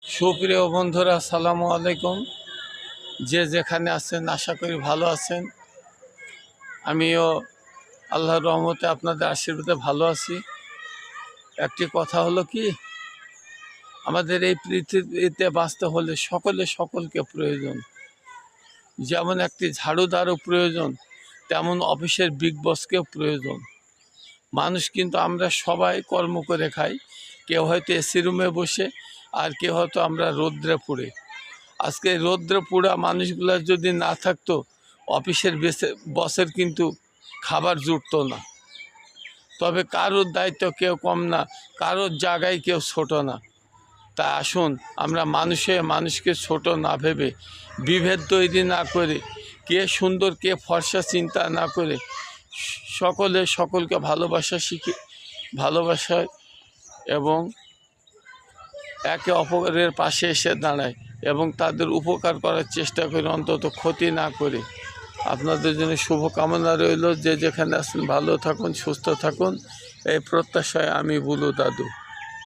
সুপ্রিয় বন্ধুরা, আসসালামু আলাইকুম। যে যেখানে আছেন আশা করি ভালো আছেন। আমিও আল্লাহর রহমতে আপনাদের আশীর্বাদে ভালো আছি। একটি কথা হলো কি, আমাদের এই পৃথিবীতে বাঁচতে হলে সকলকে প্রয়োজন। যেমন একটি ঝাড়ুদারও প্রয়োজন, তেমন অফিসের বিগ বসকেও প্রয়োজন। মানুষ কিন্তু আমরা সবাই কর্ম করে খাই। কেউ হয়তো এসি রুমে বসে, আর কেউ হয়তো আমরা রৌদ্রে পুড়ে। আজকে রৌদ্রে পুড়া মানুষগুলো যদি না থাকতো, অফিসের বসের কিন্তু খাবার জুটতো না। তবে কারোর দায়িত্ব কেউ কম না, কারোর জায়গায় কেউ ছোট না। তা আসুন আমরা মানুষকে ছোট না ভেবে, বিভেদ তৈরি না করে, কে সুন্দর কে ফর্সা চিন্তা না করে সকলকে ভালোবাসায় এবং একে অপরের পাশে এসে দাঁড়ায় এবং তাদের উপকার করার চেষ্টা করি, অন্তত ক্ষতি না করে। আপনাদের জন্য শুভকামনা রইল। যে যেখানে আছেন ভালো থাকুন, সুস্থ থাকুন, এই প্রত্যাশায় আমি বুলু দাদু।